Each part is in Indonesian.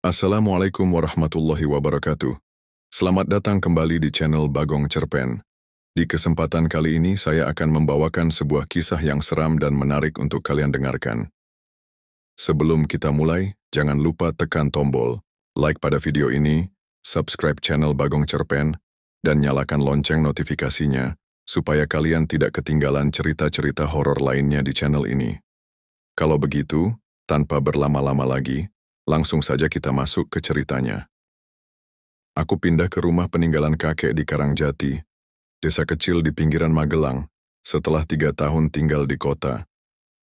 Assalamualaikum warahmatullahi wabarakatuh. Selamat datang kembali di channel Bagong Cerpen. Di kesempatan kali ini saya akan membawakan sebuah kisah yang seram dan menarik untuk kalian dengarkan. Sebelum kita mulai, jangan lupa tekan tombol like pada video ini, subscribe channel Bagong Cerpen, dan nyalakan lonceng notifikasinya supaya kalian tidak ketinggalan cerita-cerita horor lainnya di channel ini. Kalau begitu, tanpa berlama-lama lagi, langsung saja kita masuk ke ceritanya. Aku pindah ke rumah peninggalan kakek di Karangjati, desa kecil di pinggiran Magelang, setelah 3 tahun tinggal di kota.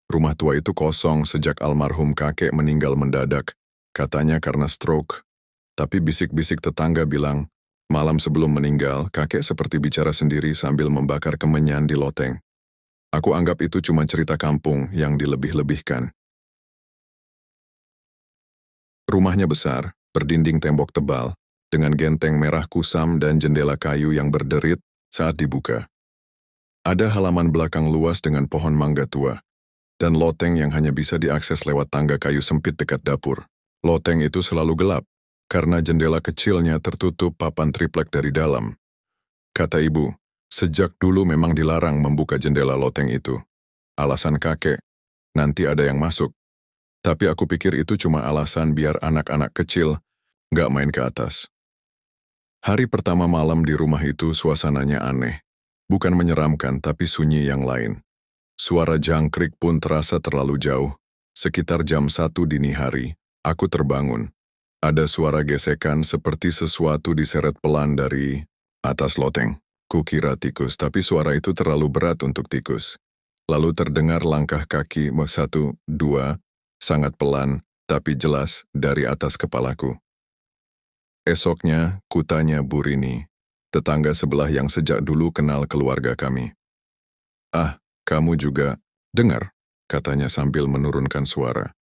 Rumah tua itu kosong sejak almarhum kakek meninggal mendadak, katanya karena stroke. Tapi bisik-bisik tetangga bilang, malam sebelum meninggal, kakek seperti bicara sendiri sambil membakar kemenyan di loteng. Aku anggap itu cuma cerita kampung yang dilebih-lebihkan. Rumahnya besar, berdinding tembok tebal, dengan genteng merah kusam dan jendela kayu yang berderit saat dibuka. Ada halaman belakang luas dengan pohon mangga tua, dan loteng yang hanya bisa diakses lewat tangga kayu sempit dekat dapur. Loteng itu selalu gelap, karena jendela kecilnya tertutup papan triplek dari dalam. Kata ibu, sejak dulu memang dilarang membuka jendela loteng itu. Alasan kakek, nanti ada yang masuk. Tapi aku pikir itu cuma alasan biar anak-anak kecil nggak main ke atas. Hari pertama malam di rumah itu suasananya aneh. Bukan menyeramkan tapi sunyi yang lain. Suara jangkrik pun terasa terlalu jauh. Sekitar jam 1 dini hari, aku terbangun. Ada suara gesekan seperti sesuatu diseret pelan dari atas loteng. Kukira tikus, tapi suara itu terlalu berat untuk tikus. Lalu terdengar langkah kaki 1, 2, sangat pelan, tapi jelas dari atas kepalaku. Esoknya, kutanya Bu Rini, tetangga sebelah yang sejak dulu kenal keluarga kami. "Ah, kamu juga dengar," katanya sambil menurunkan suara.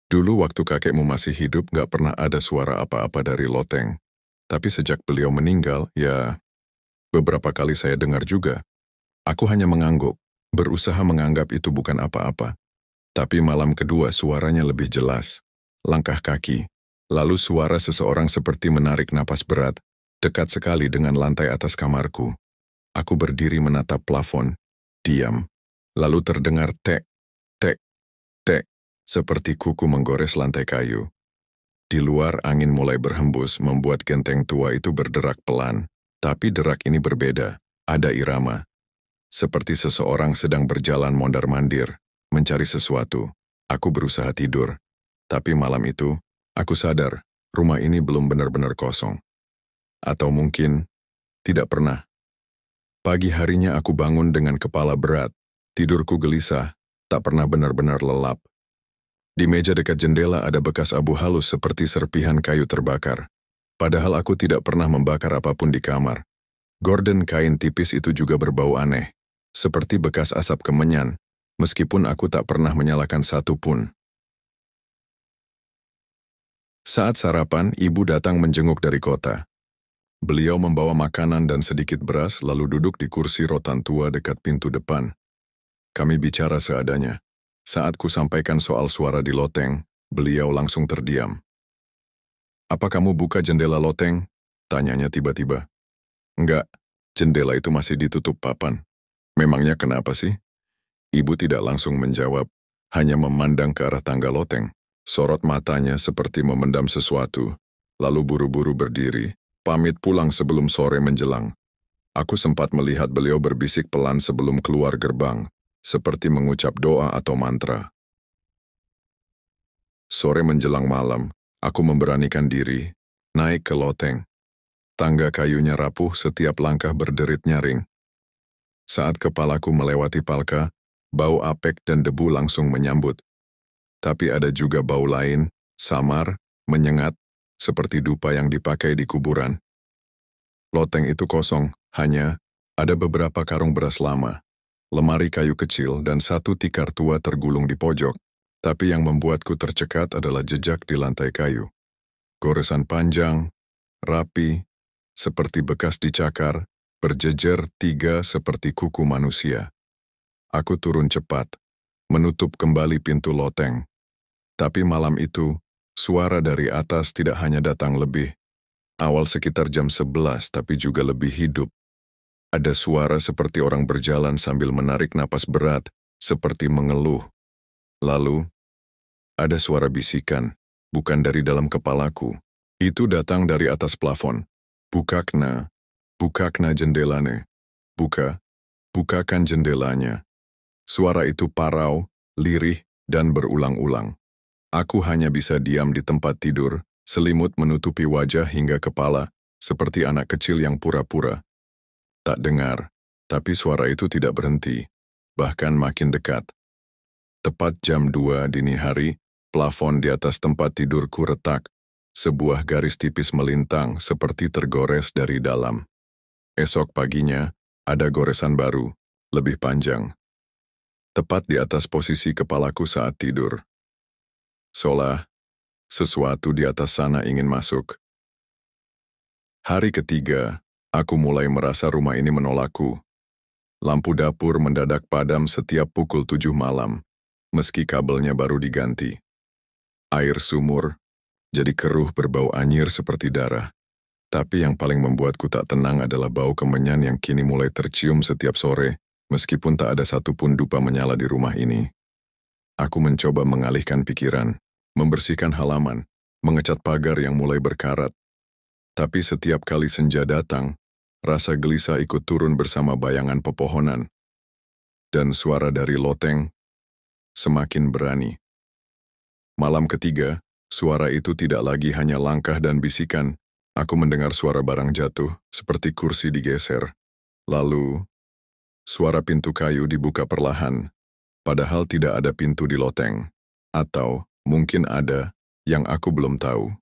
"Dulu waktu kakekmu masih hidup gak pernah ada suara apa-apa dari loteng. Tapi sejak beliau meninggal, ya beberapa kali saya dengar juga. Aku hanya mengangguk, berusaha menganggap itu bukan apa-apa. Tapi malam kedua suaranya lebih jelas. Langkah kaki, lalu suara seseorang seperti menarik napas berat, dekat sekali dengan lantai atas kamarku. Aku berdiri menatap plafon, diam. Lalu terdengar tek, tek, tek, seperti kuku menggores lantai kayu. Di luar angin mulai berhembus membuat genteng tua itu berderak pelan. Tapi derak ini berbeda, ada irama. Seperti seseorang sedang berjalan mondar-mandir, mencari sesuatu. Aku berusaha tidur. Tapi malam itu, aku sadar, rumah ini belum benar-benar kosong. Atau mungkin, tidak pernah. Pagi harinya aku bangun dengan kepala berat. Tidurku gelisah, tak pernah benar-benar lelap. Di meja dekat jendela ada bekas abu halus seperti serpihan kayu terbakar. Padahal aku tidak pernah membakar apapun di kamar. Gorden kain tipis itu juga berbau aneh, seperti bekas asap kemenyan. Meskipun aku tak pernah menyalakan satu pun. Saat sarapan, ibu datang menjenguk dari kota. Beliau membawa makanan dan sedikit beras lalu duduk di kursi rotan tua dekat pintu depan. Kami bicara seadanya. Saat ku sampaikan soal suara di loteng, beliau langsung terdiam. "Apa kamu buka jendela loteng?" tanyanya tiba-tiba. "Enggak, jendela itu masih ditutup papan." "Memangnya kenapa sih?" Ibu tidak langsung menjawab, hanya memandang ke arah tangga loteng. Sorot matanya seperti memendam sesuatu, lalu buru-buru berdiri, pamit pulang sebelum sore menjelang. Aku sempat melihat beliau berbisik pelan sebelum keluar gerbang, seperti mengucap doa atau mantra. Sore menjelang malam, aku memberanikan diri, naik ke loteng. Tangga kayunya rapuh, setiap langkah berderit nyaring. Saat kepalaku melewati palka, bau apek dan debu langsung menyambut. Tapi ada juga bau lain, samar, menyengat, seperti dupa yang dipakai di kuburan. Loteng itu kosong, hanya ada beberapa karung beras lama, lemari kayu kecil dan satu tikar tua tergulung di pojok. Tapi yang membuatku tercekat adalah jejak di lantai kayu. Goresan panjang, rapi, seperti bekas dicakar, berjejer 3 seperti kuku manusia. Aku turun cepat, menutup kembali pintu loteng. Tapi malam itu, Suara dari atas tidak hanya datang lebih awal sekitar jam 11, tapi juga lebih hidup. Ada suara seperti orang berjalan sambil menarik napas berat, seperti mengeluh. Lalu, ada suara bisikan, bukan dari dalam kepalaku. Itu datang dari atas plafon. Bukakna jendelane. Bukakan jendelanya. Suara itu parau, lirih, dan berulang-ulang. Aku hanya bisa diam di tempat tidur, selimut menutupi wajah hingga kepala, seperti anak kecil yang pura-pura. Tak dengar, tapi suara itu tidak berhenti, bahkan makin dekat. Tepat jam 2 dini hari, plafon di atas tempat tidurku retak. Sebuah garis tipis melintang seperti tergores dari dalam. Esok paginya, ada goresan baru, lebih panjang. Tepat di atas posisi kepalaku saat tidur. Seolah, sesuatu di atas sana ingin masuk. Hari ketiga, aku mulai merasa rumah ini menolakku. Lampu dapur mendadak padam setiap pukul 7 malam, meski kabelnya baru diganti. Air sumur jadi keruh berbau anyir seperti darah. Tapi yang paling membuatku tak tenang adalah bau kemenyan yang kini mulai tercium setiap sore, meskipun tak ada satupun dupa menyala di rumah ini. Aku mencoba mengalihkan pikiran, membersihkan halaman, mengecat pagar yang mulai berkarat. Tapi setiap kali senja datang, rasa gelisah ikut turun bersama bayangan pepohonan. Dan suara dari loteng semakin berani. Malam ketiga, suara itu tidak lagi hanya langkah dan bisikan. Aku mendengar suara barang jatuh, seperti kursi digeser. Lalu, suara pintu kayu dibuka perlahan, padahal tidak ada pintu di loteng. Atau, mungkin ada, yang aku belum tahu.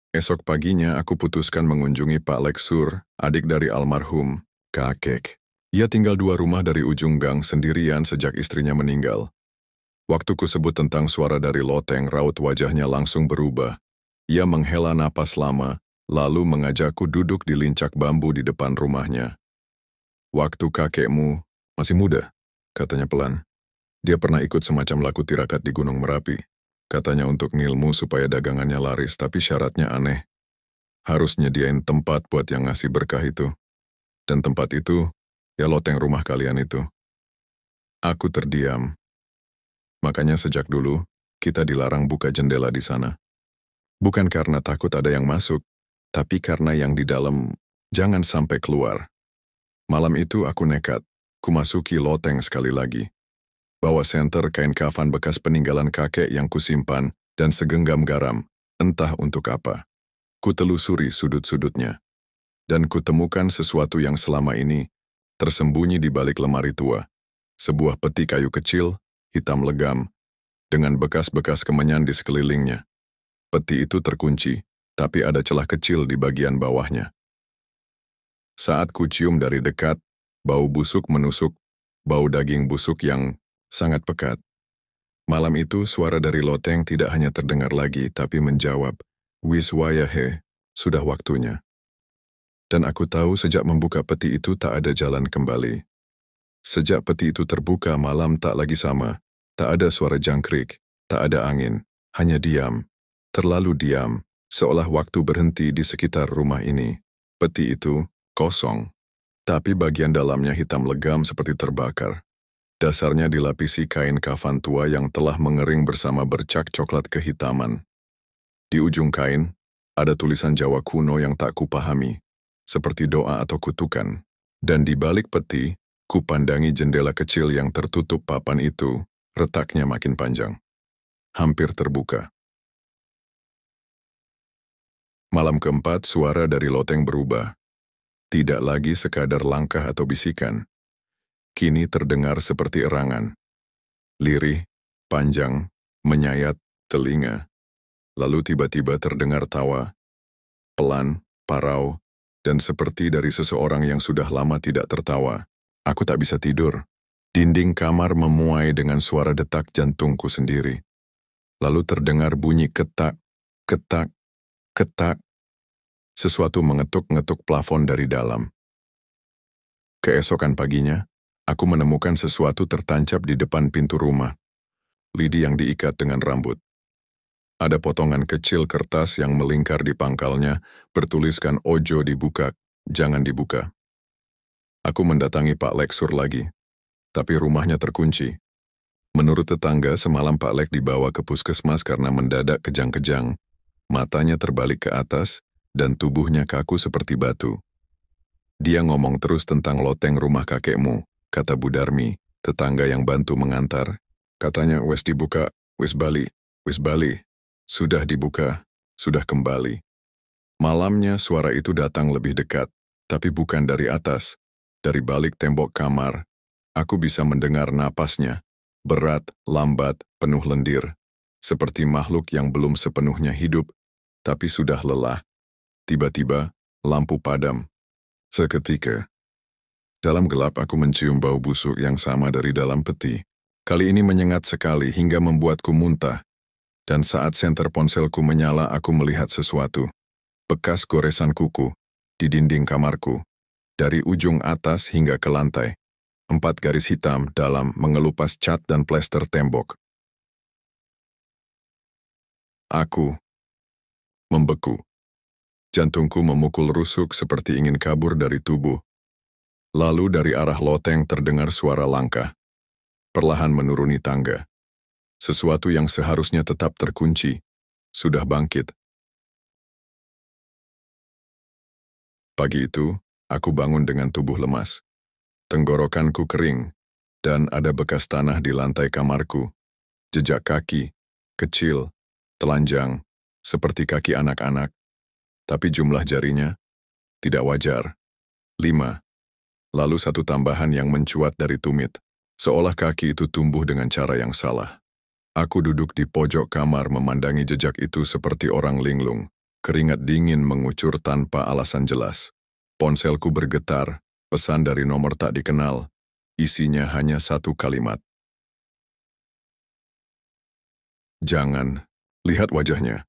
Esok paginya aku putuskan mengunjungi Pak Leksur, adik dari almarhum kakek. Ia tinggal 2 rumah dari ujung gang sendirian sejak istrinya meninggal. Waktu ku sebut tentang suara dari loteng, raut wajahnya langsung berubah. Ia menghela napas lama, lalu mengajakku duduk di lincak bambu di depan rumahnya. "Waktu kakekmu masih muda," katanya pelan. "Dia pernah ikut semacam laku tirakat di Gunung Merapi. Katanya untuk ngilmu supaya dagangannya laris, tapi syaratnya aneh. Harus nyediain tempat buat yang ngasih berkah itu. Dan tempat itu, ya loteng rumah kalian itu." Aku terdiam. Makanya sejak dulu, kita dilarang buka jendela di sana. Bukan karena takut ada yang masuk, tapi karena yang di dalam jangan sampai keluar. Malam itu aku nekat, ku masuki loteng sekali lagi. Bawa senter kain kafan bekas peninggalan kakek yang kusimpan dan segenggam garam, entah untuk apa. Ku telusuri sudut-sudutnya. Dan kutemukan sesuatu yang selama ini tersembunyi di balik lemari tua. Sebuah peti kayu kecil, hitam legam, dengan bekas-bekas kemenyan di sekelilingnya. Peti itu terkunci, tapi ada celah kecil di bagian bawahnya. Saat ku cium dari dekat, bau busuk menusuk, bau daging busuk yang sangat pekat. Malam itu suara dari loteng tidak hanya terdengar lagi, tapi menjawab, "Wis wayahe, sudah waktunya." Dan aku tahu sejak membuka peti itu tak ada jalan kembali. Sejak peti itu terbuka, malam tak lagi sama. Tak ada suara jangkrik, tak ada angin, hanya diam. Terlalu diam, seolah waktu berhenti di sekitar rumah ini. Peti itu kosong, tapi bagian dalamnya hitam legam seperti terbakar. Dasarnya dilapisi kain kafan tua yang telah mengering bersama bercak coklat kehitaman. Di ujung kain, ada tulisan Jawa kuno yang tak kupahami, seperti doa atau kutukan. Dan di balik peti, kupandangi jendela kecil yang tertutup papan itu, retaknya makin panjang. Hampir terbuka. Malam keempat, suara dari loteng berubah. Tidak lagi sekadar langkah atau bisikan. Kini terdengar seperti erangan. Lirih, panjang, menyayat telinga. Lalu tiba-tiba terdengar tawa. Pelan, parau, dan seperti dari seseorang yang sudah lama tidak tertawa. Aku tak bisa tidur. Dinding kamar memuai dengan suara detak jantungku sendiri. Lalu terdengar bunyi ketak, ketak, ketak. Sesuatu mengetuk-ngetuk plafon dari dalam. Keesokan paginya, aku menemukan sesuatu tertancap di depan pintu rumah. Lidi yang diikat dengan rambut. Ada potongan kecil kertas yang melingkar di pangkalnya, bertuliskan "Ojo dibuka, jangan dibuka." Aku mendatangi Pak Leksur lagi, tapi rumahnya terkunci. Menurut tetangga, semalam Pak Lek dibawa ke puskesmas karena mendadak kejang-kejang, matanya terbalik ke atas, dan tubuhnya kaku seperti batu. Dia ngomong terus tentang loteng rumah kakekmu, kata Bu Darmi, tetangga yang bantu mengantar. Katanya, wes dibuka, wes bali, wes bali. Sudah dibuka, sudah kembali. Malamnya suara itu datang lebih dekat, tapi bukan dari atas. Dari balik tembok kamar, aku bisa mendengar napasnya. Berat, lambat, penuh lendir. Seperti makhluk yang belum sepenuhnya hidup, tapi sudah lelah. Tiba-tiba, lampu padam. Seketika, dalam gelap aku mencium bau busuk yang sama dari dalam peti. Kali ini menyengat sekali hingga membuatku muntah. Dan saat senter ponselku menyala, aku melihat sesuatu. Bekas goresan kuku di dinding kamarku. Dari ujung atas hingga ke lantai. 4 garis hitam dalam mengelupas cat dan plester tembok. Aku membeku. Jantungku memukul rusuk seperti ingin kabur dari tubuh. Lalu dari arah loteng terdengar suara langkah. Perlahan menuruni tangga. Sesuatu yang seharusnya tetap terkunci, sudah bangkit. Pagi itu, aku bangun dengan tubuh lemas. Tenggorokanku kering, dan ada bekas tanah di lantai kamarku. Jejak kaki, kecil, telanjang, seperti kaki anak-anak. Tapi jumlah jarinya tidak wajar. 5. Lalu satu tambahan yang mencuat dari tumit. Seolah kaki itu tumbuh dengan cara yang salah. Aku duduk di pojok kamar memandangi jejak itu seperti orang linglung. Keringat dingin mengucur tanpa alasan jelas. Ponselku bergetar. Pesan dari nomor tak dikenal, isinya hanya satu kalimat. Jangan, lihat wajahnya.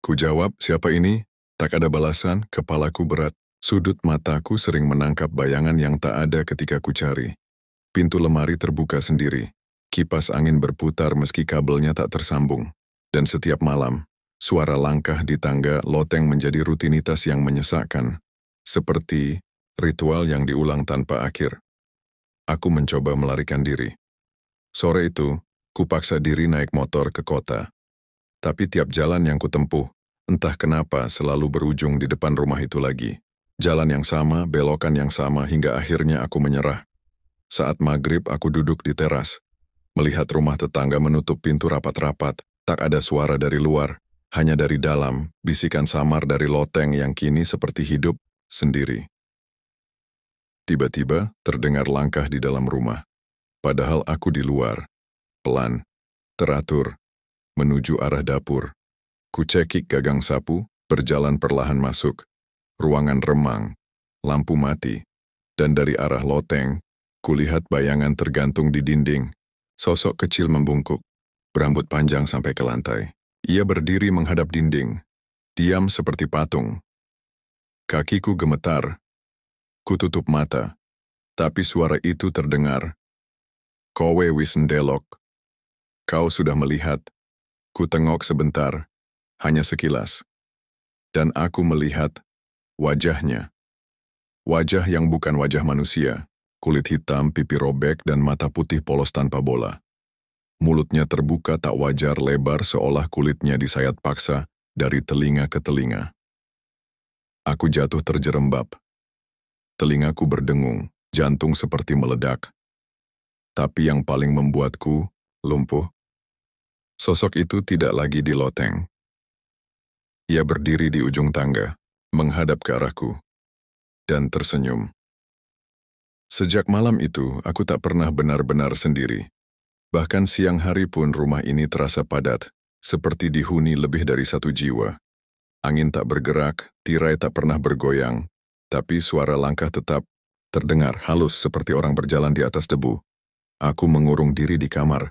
Ku jawab, siapa ini? Tak ada balasan, kepalaku berat. Sudut mataku sering menangkap bayangan yang tak ada ketika ku cari. Pintu lemari terbuka sendiri. Kipas angin berputar meski kabelnya tak tersambung. Dan setiap malam, suara langkah di tangga loteng menjadi rutinitas yang menyesakkan. Seperti ritual yang diulang tanpa akhir. Aku mencoba melarikan diri. Sore itu, kupaksa diri naik motor ke kota. Tapi tiap jalan yang kutempuh, entah kenapa selalu berujung di depan rumah itu lagi. Jalan yang sama, belokan yang sama, hingga akhirnya aku menyerah. Saat maghrib aku duduk di teras. Melihat rumah tetangga menutup pintu rapat-rapat, tak ada suara dari luar. Hanya dari dalam, bisikan samar dari loteng yang kini seperti hidup sendiri. Tiba-tiba terdengar langkah di dalam rumah. Padahal aku di luar. Pelan, teratur, menuju arah dapur. Kucekik gagang sapu, berjalan perlahan masuk. Ruangan remang, lampu mati. Dan dari arah loteng, kulihat bayangan tergantung di dinding. Sosok kecil membungkuk, berambut panjang sampai ke lantai. Ia berdiri menghadap dinding, diam seperti patung. Kakiku gemetar. Kututup mata, tapi suara itu terdengar. Kowe wis ndelok. Kau sudah melihat. Ku tengok sebentar, hanya sekilas. Dan aku melihat wajahnya. Wajah yang bukan wajah manusia. Kulit hitam, pipi robek, dan mata putih polos tanpa bola. Mulutnya terbuka tak wajar lebar seolah kulitnya disayat paksa dari telinga ke telinga. Aku jatuh terjerembab. Telingaku berdengung, jantung seperti meledak. Tapi yang paling membuatku lumpuh, sosok itu tidak lagi di loteng. Ia berdiri di ujung tangga, menghadap ke arahku, dan tersenyum. Sejak malam itu, aku tak pernah benar-benar sendiri. Bahkan siang hari pun rumah ini terasa padat, seperti dihuni lebih dari satu jiwa. Angin tak bergerak, tirai tak pernah bergoyang, tapi suara langkah tetap terdengar halus seperti orang berjalan di atas debu. Aku mengurung diri di kamar.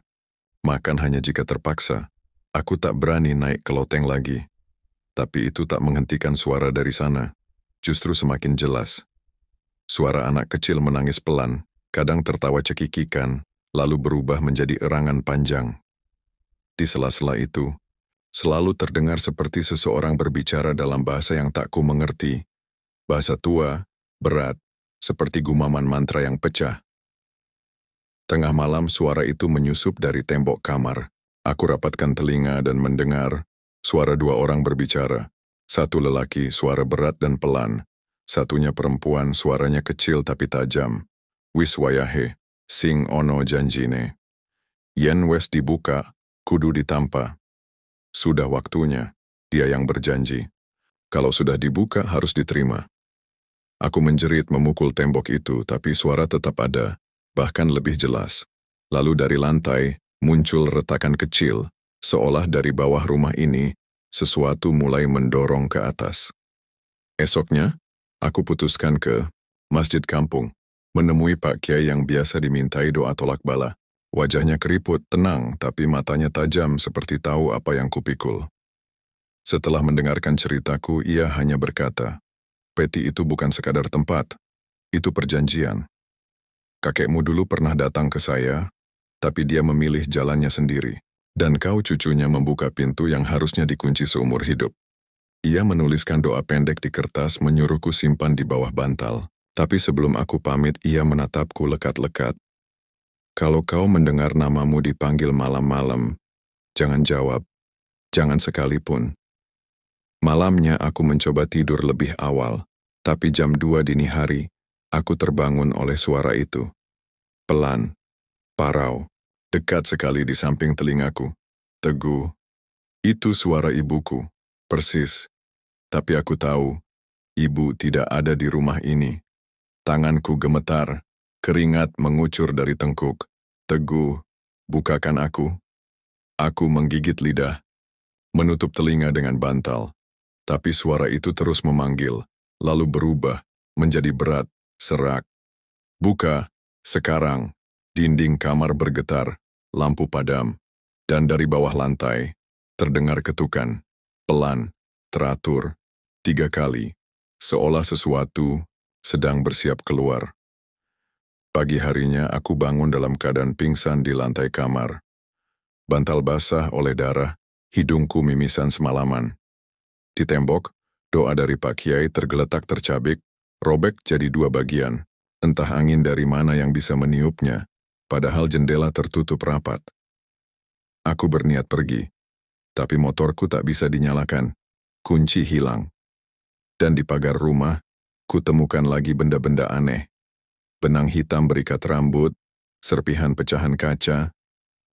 Makan hanya jika terpaksa. Aku tak berani naik ke loteng lagi. Tapi itu tak menghentikan suara dari sana. Justru semakin jelas. Suara anak kecil menangis pelan, kadang tertawa cekikikan, lalu berubah menjadi erangan panjang. Di sela-sela itu, selalu terdengar seperti seseorang berbicara dalam bahasa yang tak ku mengerti. Bahasa tua, berat, seperti gumaman mantra yang pecah. Tengah malam suara itu menyusup dari tembok kamar. Aku rapatkan telinga dan mendengar suara dua orang berbicara. Satu lelaki, suara berat dan pelan. Satunya perempuan, suaranya kecil tapi tajam. Wis wayahe, sing ono janjine. Yen wes dibuka, kudu ditampa. Sudah waktunya, dia yang berjanji. Kalau sudah dibuka harus diterima. Aku menjerit memukul tembok itu, tapi suara tetap ada, bahkan lebih jelas. Lalu dari lantai, muncul retakan kecil, seolah dari bawah rumah ini, sesuatu mulai mendorong ke atas. Esoknya, aku putuskan ke masjid kampung, menemui Pak Kiai yang biasa dimintai doa tolak bala. Wajahnya keriput, tenang, tapi matanya tajam seperti tahu apa yang kupikul. Setelah mendengarkan ceritaku, ia hanya berkata, "Peti itu bukan sekadar tempat, itu perjanjian. Kakekmu dulu pernah datang ke saya, tapi dia memilih jalannya sendiri, dan kau cucunya membuka pintu yang harusnya dikunci seumur hidup." Ia menuliskan doa pendek di kertas menyuruhku simpan di bawah bantal, tapi sebelum aku pamit ia menatapku lekat-lekat. "Kalau kau mendengar namamu dipanggil malam-malam, jangan jawab, jangan sekalipun." Malamnya aku mencoba tidur lebih awal, tapi jam 2 dini hari, aku terbangun oleh suara itu. Pelan, parau, dekat sekali di samping telingaku. Teguh, itu suara ibuku, persis. Tapi aku tahu, ibu tidak ada di rumah ini. Tanganku gemetar, keringat mengucur dari tengkuk. Teguh, bukakan aku. Aku menggigit lidah, menutup telinga dengan bantal. Tapi suara itu terus memanggil, lalu berubah, menjadi berat, serak. "Buka, sekarang." Dinding kamar bergetar, lampu padam, dan dari bawah lantai, terdengar ketukan, pelan, teratur, 3 kali, seolah sesuatu sedang bersiap keluar. Pagi harinya aku bangun dalam keadaan pingsan di lantai kamar. Bantal basah oleh darah, hidungku mimisan semalaman. Di tembok, doa dari Pak Kiai tergeletak tercabik, robek jadi 2 bagian. Entah angin dari mana yang bisa meniupnya, padahal jendela tertutup rapat. Aku berniat pergi, tapi motorku tak bisa dinyalakan. Kunci hilang. Dan di pagar rumah, ku temukan lagi benda-benda aneh. Benang hitam berikat rambut, serpihan pecahan kaca,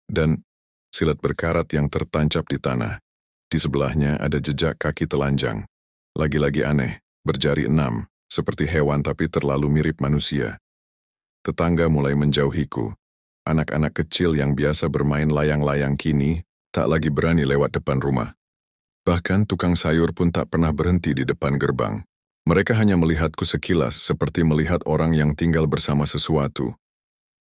dan silet berkarat yang tertancap di tanah. Di sebelahnya ada jejak kaki telanjang. Lagi-lagi aneh, berjari 6, seperti hewan tapi terlalu mirip manusia. Tetangga mulai menjauhiku. Anak-anak kecil yang biasa bermain layang-layang kini tak lagi berani lewat depan rumah. Bahkan tukang sayur pun tak pernah berhenti di depan gerbang. Mereka hanya melihatku sekilas seperti melihat orang yang tinggal bersama sesuatu.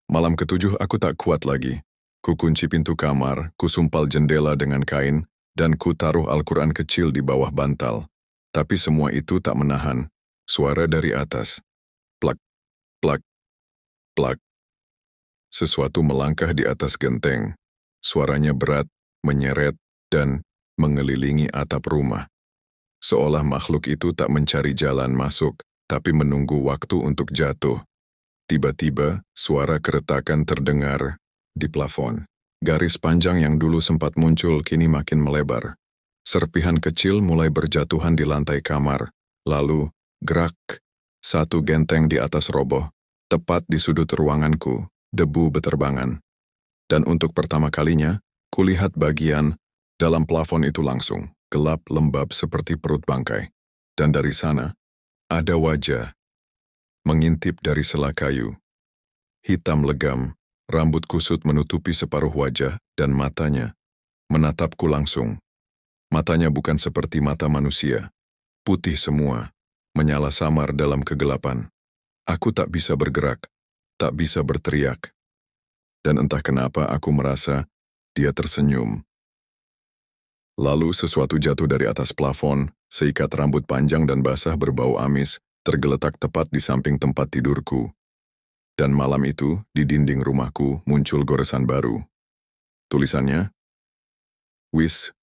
Malam ke-7 aku tak kuat lagi. Ku kunci pintu kamar, ku sumpal jendela dengan kain, dan ku taruh Al-Quran kecil di bawah bantal. Tapi semua itu tak menahan. Suara dari atas. Plak, plak, plak. Sesuatu melangkah di atas genteng. Suaranya berat, menyeret, dan mengelilingi atap rumah. Seolah makhluk itu tak mencari jalan masuk, tapi menunggu waktu untuk jatuh. Tiba-tiba, suara keretakan terdengar di plafon. Garis panjang yang dulu sempat muncul kini makin melebar. Serpihan kecil mulai berjatuhan di lantai kamar. Lalu, gerak. Satu genteng di atas roboh. Tepat di sudut ruanganku, debu beterbangan. Dan untuk pertama kalinya, kulihat bagian dalam plafon itu langsung, gelap lembab seperti perut bangkai. Dan dari sana, ada wajah, mengintip dari sela kayu. Hitam legam, rambut kusut menutupi separuh wajah dan matanya menatapku langsung. Matanya bukan seperti mata manusia, putih semua, menyala samar dalam kegelapan. Aku tak bisa bergerak, tak bisa berteriak. Dan entah kenapa aku merasa dia tersenyum. Lalu sesuatu jatuh dari atas plafon, seikat rambut panjang dan basah berbau amis, tergeletak tepat di samping tempat tidurku. Dan malam itu, di dinding rumahku muncul goresan baru. Tulisannya, "Wis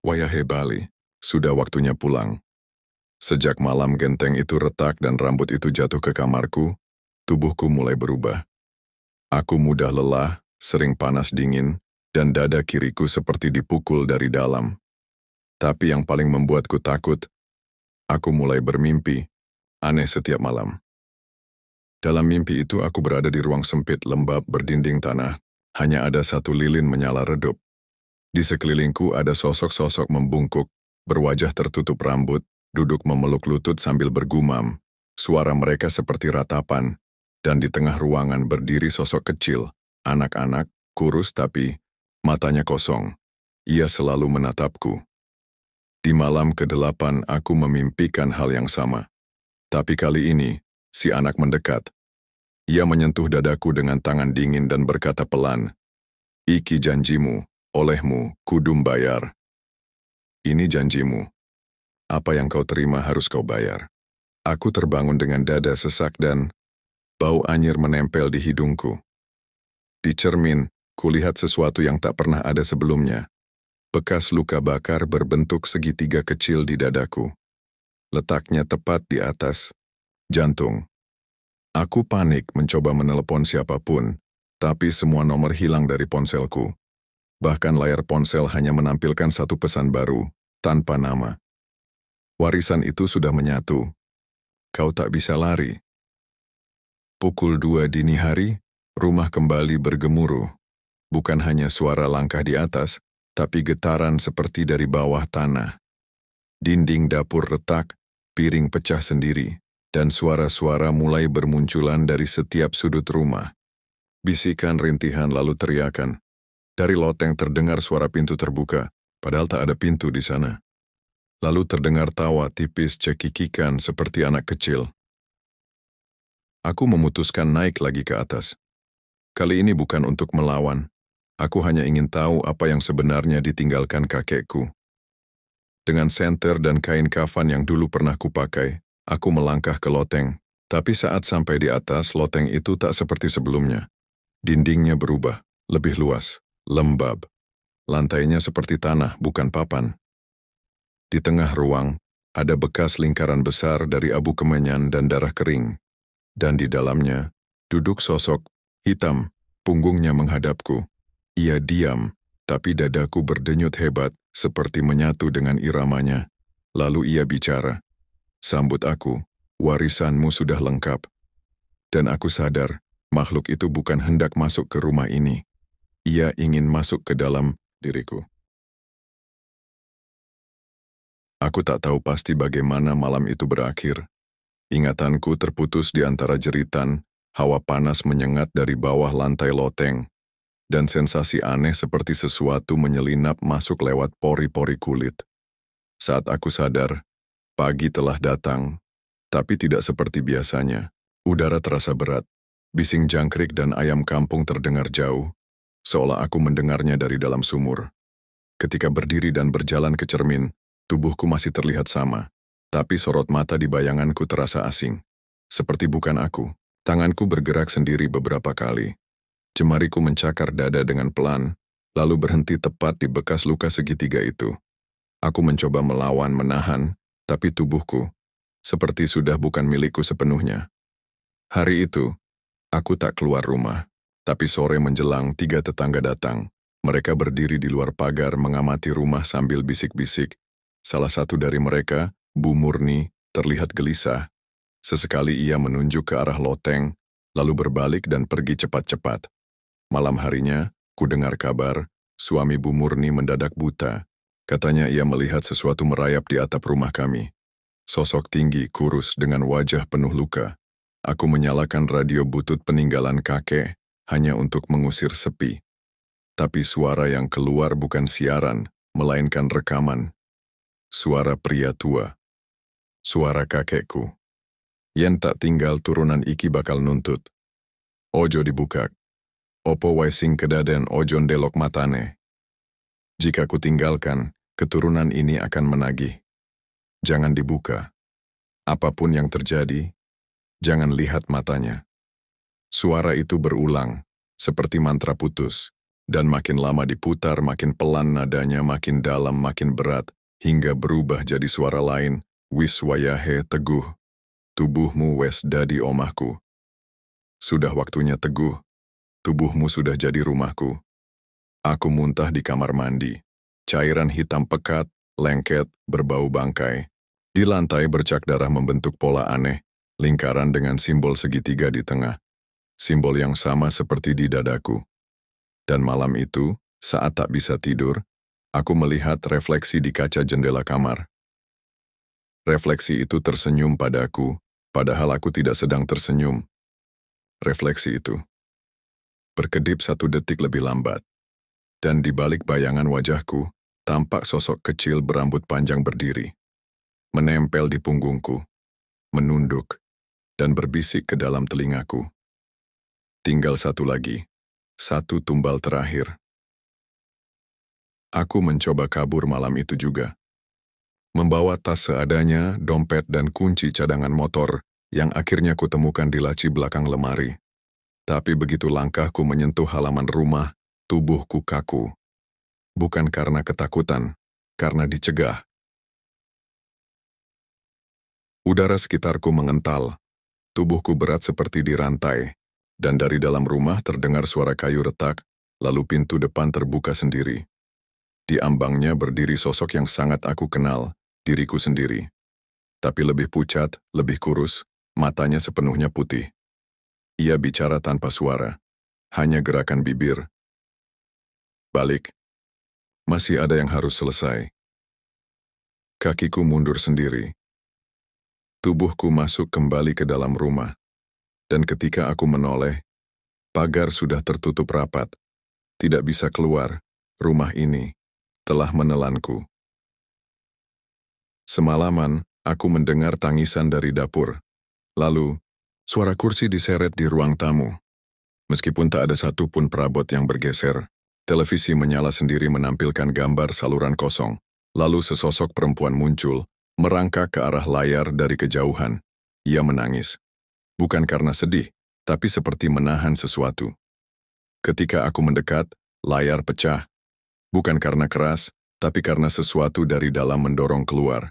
Wayahe Bali, sudah waktunya pulang. Sejak malam genteng itu retak dan rambut itu jatuh ke kamarku, tubuhku mulai berubah. Aku mudah lelah, sering panas dingin, dan dada kiriku seperti dipukul dari dalam. Tapi yang paling membuatku takut, aku mulai bermimpi, aneh setiap malam. Dalam mimpi itu aku berada di ruang sempit lembab berdinding tanah, hanya ada satu lilin menyala redup. Di sekelilingku ada sosok-sosok membungkuk, berwajah tertutup rambut, duduk memeluk lutut sambil bergumam. Suara mereka seperti ratapan, dan di tengah ruangan berdiri sosok kecil, anak-anak, kurus tapi matanya kosong. Ia selalu menatapku. Di malam ke-8 aku memimpikan hal yang sama. Tapi kali ini, si anak mendekat. Ia menyentuh dadaku dengan tangan dingin dan berkata pelan, "Iki janjimu. Olehmu, kudum bayar." Ini janjimu. Apa yang kau terima harus kau bayar. Aku terbangun dengan dada sesak dan bau anyir menempel di hidungku. Di cermin, kulihat sesuatu yang tak pernah ada sebelumnya. Bekas luka bakar berbentuk segitiga kecil di dadaku. Letaknya tepat di atas jantung. Aku panik mencoba menelepon siapapun, tapi semua nomor hilang dari ponselku. Bahkan layar ponsel hanya menampilkan satu pesan baru, tanpa nama. Warisan itu sudah menyatu. Kau tak bisa lari. Pukul 2 dini hari, rumah kembali bergemuruh. Bukan hanya suara langkah di atas, tapi getaran seperti dari bawah tanah. Dinding dapur retak, piring pecah sendiri, dan suara-suara mulai bermunculan dari setiap sudut rumah. Bisikan, rintihan, lalu teriakan. Dari loteng terdengar suara pintu terbuka, padahal tak ada pintu di sana. Lalu terdengar tawa tipis cekikikan seperti anak kecil. Aku memutuskan naik lagi ke atas. Kali ini bukan untuk melawan. Aku hanya ingin tahu apa yang sebenarnya ditinggalkan kakekku. Dengan senter dan kain kafan yang dulu pernah kupakai, aku melangkah ke loteng. Tapi saat sampai di atas, loteng itu tak seperti sebelumnya. Dindingnya berubah, lebih luas. Lembab. Lantainya seperti tanah, bukan papan. Di tengah ruang, ada bekas lingkaran besar dari abu kemenyan dan darah kering. Dan di dalamnya, duduk sosok hitam, punggungnya menghadapku. Ia diam, tapi dadaku berdenyut hebat, seperti menyatu dengan iramanya. Lalu ia bicara, "Sambut aku, warisanmu sudah lengkap." Dan aku sadar, makhluk itu bukan hendak masuk ke rumah ini. Ia ingin masuk ke dalam diriku. Aku tak tahu pasti bagaimana malam itu berakhir. Ingatanku terputus di antara jeritan, hawa panas menyengat dari bawah lantai loteng, dan sensasi aneh seperti sesuatu menyelinap masuk lewat pori-pori kulit. Saat aku sadar, pagi telah datang, tapi tidak seperti biasanya. Udara terasa berat, bising jangkrik dan ayam kampung terdengar jauh, seolah aku mendengarnya dari dalam sumur. Ketika berdiri dan berjalan ke cermin, tubuhku masih terlihat sama, tapi sorot mata di bayanganku terasa asing. Seperti bukan aku. Tanganku bergerak sendiri beberapa kali. Jemariku mencakar dada dengan pelan, lalu berhenti tepat di bekas luka segitiga itu. Aku mencoba melawan, menahan, tapi tubuhku seperti sudah bukan milikku sepenuhnya. Hari itu, aku tak keluar rumah. Tapi sore menjelang 3 tetangga datang. Mereka berdiri di luar pagar mengamati rumah sambil bisik-bisik. Salah satu dari mereka, Bu Murni, terlihat gelisah. Sesekali ia menunjuk ke arah loteng, lalu berbalik dan pergi cepat-cepat. Malam harinya, ku dengar kabar, suami Bu Murni mendadak buta. Katanya ia melihat sesuatu merayap di atap rumah kami. Sosok tinggi, kurus, dengan wajah penuh luka. Aku menyalakan radio butut peninggalan kakek, hanya untuk mengusir sepi. Tapi suara yang keluar bukan siaran, melainkan rekaman. Suara pria tua. Suara kakekku. Yen tak tinggal turunan iki bakal nuntut. Ojo dibuka. Opo wae sing kedaden ojo ndelok matane. Jika ku tinggalkan, keturunan ini akan menagih. Jangan dibuka. Apapun yang terjadi, jangan lihat matanya. Suara itu berulang, seperti mantra putus. Dan makin lama diputar, makin pelan nadanya, makin dalam, makin berat, hingga berubah jadi suara lain, wis wayahe Teguh, tubuhmu wes dadi omahku. Sudah waktunya Teguh, tubuhmu sudah jadi rumahku. Aku muntah di kamar mandi. Cairan hitam pekat, lengket, berbau bangkai. Di lantai bercak darah membentuk pola aneh, lingkaran dengan simbol segitiga di tengah. Simbol yang sama seperti di dadaku. Dan malam itu, saat tak bisa tidur, aku melihat refleksi di kaca jendela kamar. Refleksi itu tersenyum padaku, padahal aku tidak sedang tersenyum. Refleksi itu berkedip 1 detik lebih lambat. Dan di balik bayangan wajahku, tampak sosok kecil berambut panjang berdiri. Menempel di punggungku, menunduk, dan berbisik ke dalam telingaku. Tinggal 1 lagi. 1 tumbal terakhir. Aku mencoba kabur malam itu juga. Membawa tas seadanya, dompet dan kunci cadangan motor yang akhirnya kutemukan di laci belakang lemari. Tapi begitu langkahku menyentuh halaman rumah, tubuhku kaku. Bukan karena ketakutan, karena dicegah. Udara sekitarku mengental. Tubuhku berat seperti dirantai. Dan dari dalam rumah terdengar suara kayu retak, lalu pintu depan terbuka sendiri. Di ambangnya berdiri sosok yang sangat aku kenal, diriku sendiri. Tapi lebih pucat, lebih kurus, matanya sepenuhnya putih. Ia bicara tanpa suara, hanya gerakan bibir. Balik. Masih ada yang harus selesai. Kakiku mundur sendiri. Tubuhku masuk kembali ke dalam rumah. Dan ketika aku menoleh, pagar sudah tertutup rapat. Tidak bisa keluar, rumah ini telah menelanku. Semalaman, aku mendengar tangisan dari dapur. Lalu, suara kursi diseret di ruang tamu. Meskipun tak ada satupun perabot yang bergeser, televisi menyala sendiri menampilkan gambar saluran kosong. Lalu sesosok perempuan muncul, merangkak ke arah layar dari kejauhan. Ia menangis. Bukan karena sedih, tapi seperti menahan sesuatu. Ketika aku mendekat, layar pecah. Bukan karena keras, tapi karena sesuatu dari dalam mendorong keluar.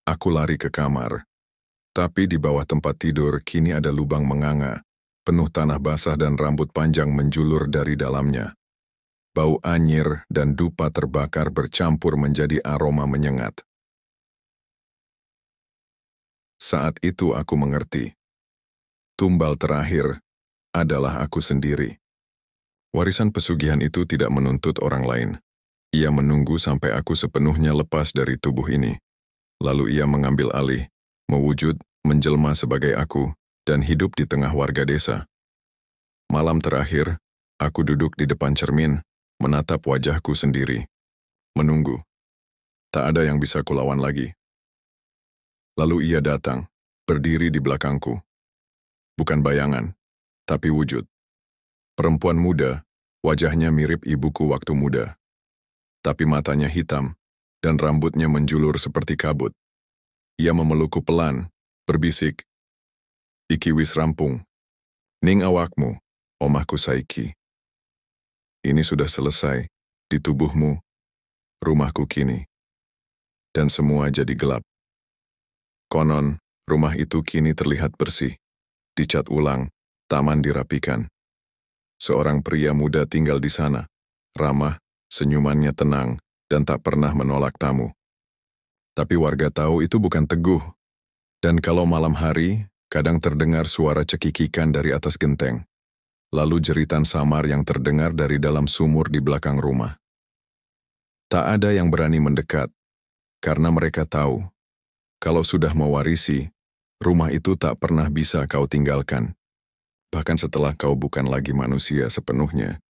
Aku lari ke kamar. Tapi di bawah tempat tidur kini ada lubang menganga, penuh tanah basah dan rambut panjang menjulur dari dalamnya. Bau anyir dan dupa terbakar bercampur menjadi aroma menyengat. Saat itu aku mengerti. Tumbal terakhir adalah aku sendiri. Warisan pesugihan itu tidak menuntut orang lain. Ia menunggu sampai aku sepenuhnya lepas dari tubuh ini. Lalu ia mengambil alih, mewujud, menjelma sebagai aku, dan hidup di tengah warga desa. Malam terakhir, aku duduk di depan cermin, menatap wajahku sendiri. Menunggu. Tak ada yang bisa kulawan lagi. Lalu ia datang, berdiri di belakangku. Bukan bayangan, tapi wujud. Perempuan muda, wajahnya mirip ibuku waktu muda. Tapi matanya hitam, dan rambutnya menjulur seperti kabut. Ia memelukku pelan, berbisik, "Iki wis rampung. Ning awakmu, omahku saiki. Ini sudah selesai, di tubuhmu, rumahku kini." Dan semua jadi gelap. Konon, rumah itu kini terlihat bersih. Dicat ulang, taman dirapikan. Seorang pria muda tinggal di sana, ramah, senyumannya tenang, dan tak pernah menolak tamu. Tapi warga tahu itu bukan Teguh. Dan kalau malam hari, kadang terdengar suara cekikikan dari atas genteng. Lalu jeritan samar yang terdengar dari dalam sumur di belakang rumah. Tak ada yang berani mendekat, karena mereka tahu, kalau sudah mewarisi, rumah itu tak pernah bisa kau tinggalkan. Bahkan setelah kau bukan lagi manusia sepenuhnya.